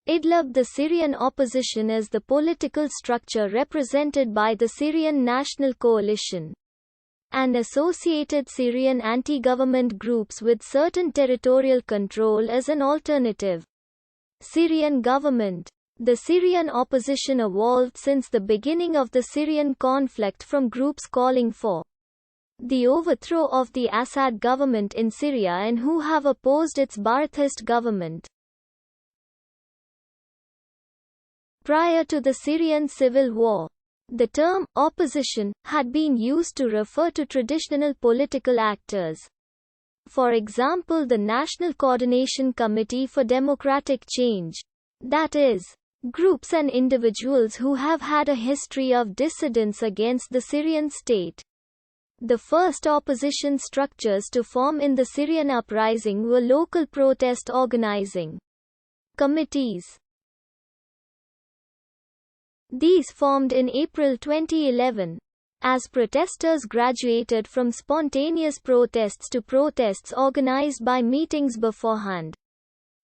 Idlib. The Syrian opposition is the political structure represented by the Syrian National Coalition and associated Syrian anti-government groups with certain territorial control as an alternative. Syrian government. The Syrian opposition evolved since the beginning of the Syrian conflict from groups calling for the overthrow of the Assad government in Syria and who have opposed its Ba'athist government. Prior to the Syrian civil war, the term opposition had been used to refer to traditional political actors. For example, the National Coordination Committee for Democratic Change. That is, groups and individuals who have had a history of dissidence against the Syrian state. The first opposition structures to form in the Syrian uprising were local protest organizing committees. These formed in April 2011. As protesters graduated from spontaneous protests to protests organized by meetings beforehand.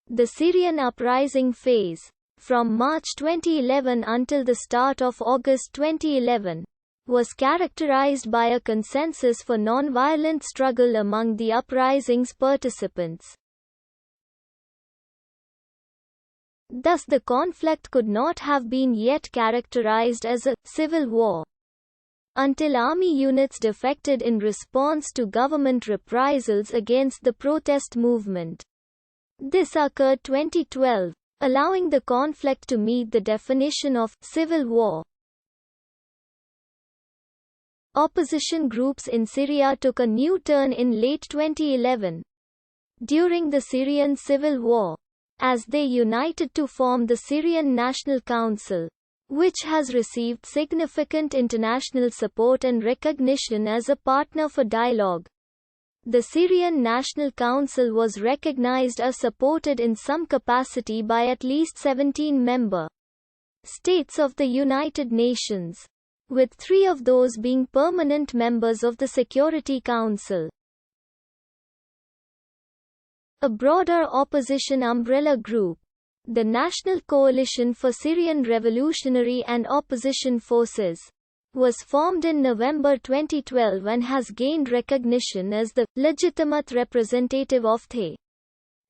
The Syrian uprising phase, from March 2011 until the start of August 2011, was characterized by a consensus for non-violent struggle among the uprising's participants. Thus the conflict could not have been yet characterized as a civil war until army units defected in response to government reprisals against the protest movement. This occurred 2012, allowing the conflict to meet the definition of civil war. Opposition groups in Syria took a new turn in late 2011 during the Syrian civil war, as they united to form the Syrian National Council, which has received significant international support and recognition as a partner for dialogue. The Syrian National Council was recognized as supported in some capacity by at least 17 member states of the United Nations, with 3 of those being permanent members of the Security Council. A broader opposition umbrella group, the National Coalition for Syrian Revolutionary and Opposition Forces, was formed in November 2012 and has gained recognition as the legitimate representative of the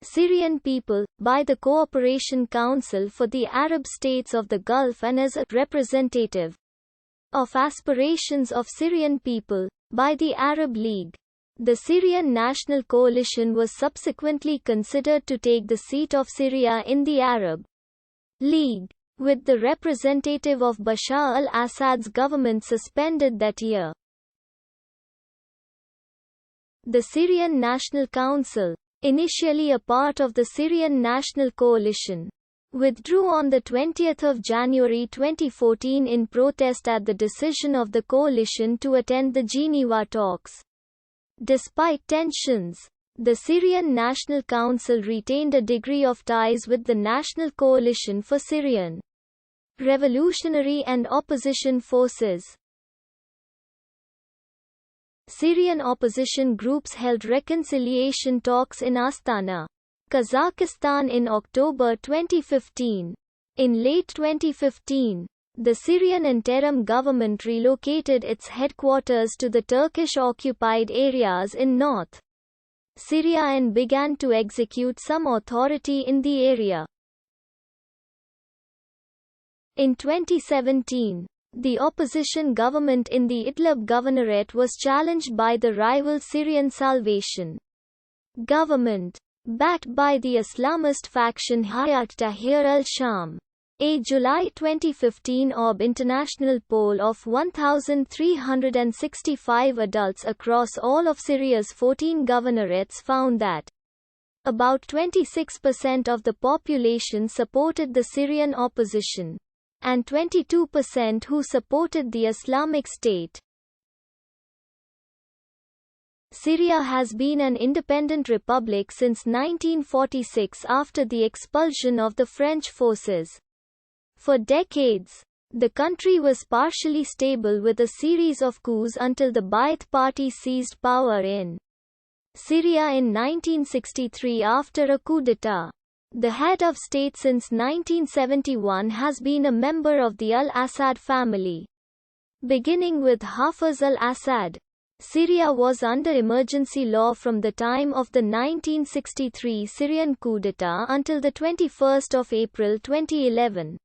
Syrian people by the Cooperation Council for the Arab States of the Gulf and as a representative of aspirations of Syrian people by the Arab League. The Syrian National Coalition was subsequently considered to take the seat of Syria in the Arab League, with the representative of Bashar al-Assad's government suspended that year. The Syrian National Council, initially a part of the Syrian National Coalition, withdrew on 20 January 2014 in protest at the decision of the coalition to attend the Geneva talks. Despite tensions, the Syrian National Council retained a degree of ties with the National Coalition for Syrian Revolutionary and Opposition Forces. Syrian opposition groups held reconciliation talks in Astana, Kazakhstan in October 2015. In late 2015, the Syrian interim government relocated its headquarters to the Turkish-occupied areas in North Syria and began to execute some authority in the area. In 2017, the opposition government in the Idlib governorate was challenged by the rival Syrian Salvation government, backed by the Islamist faction Hayat Tahrir al-Sham. A July 2015 ORB international poll of 1,365 adults across all of Syria's 14 governorates found that about 26% of the population supported the Syrian opposition, and 22% who supported the Islamic State. Syria has been an independent republic since 1946 after the expulsion of the French forces. For decades, the country was partially stable with a series of coups until the Ba'ath Party seized power in Syria in 1963 after a coup d'état. The head of state since 1971 has been a member of the al-Assad family. Beginning with Hafez al-Assad, Syria was under emergency law from the time of the 1963 Syrian coup d'état until the 21st of April 2011,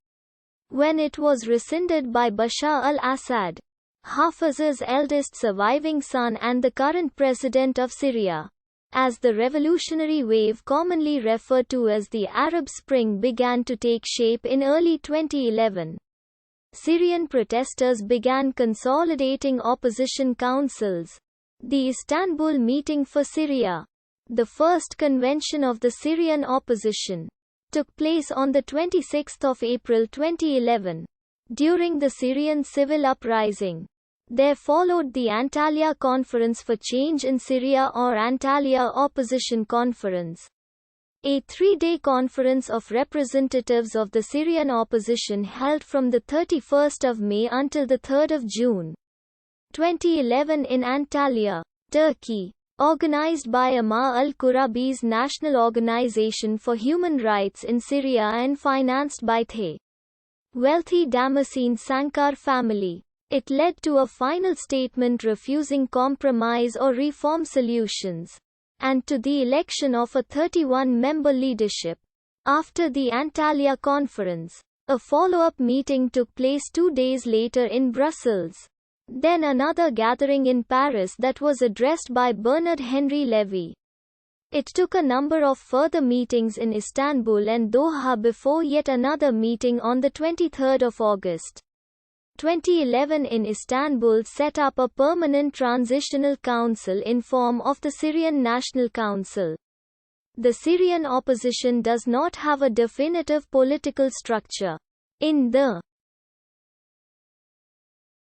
when it was rescinded by Bashar al-Assad, Hafez's eldest surviving son and the current president of Syria. As the revolutionary wave, commonly referred to as the Arab Spring, began to take shape in early 2011, Syrian protesters began consolidating opposition councils. The Istanbul Meeting for Syria, the first convention of the Syrian opposition, took place on 26 April 2011. During the Syrian civil uprising, there followed the Antalya Conference for Change in Syria, or Antalya Opposition Conference, a three-day conference of representatives of the Syrian opposition held from 31 May until 3 June 2011 in Antalya, Turkey. Organized by Amar al-Qurabi's National Organization for Human Rights in Syria and financed by the wealthy Damascene Sankar family, it led to a final statement refusing compromise or reform solutions, and to the election of a 31-member leadership. After the Antalya conference, a follow-up meeting took place 2 days later in Brussels. Then another gathering in Paris that was addressed by Bernard Henry Levy. It took a number of further meetings in Istanbul and Doha before yet another meeting on 23 August 2011 in Istanbul set up a permanent transitional council in form of the Syrian National Council. The Syrian opposition does not have a definitive political structure. In the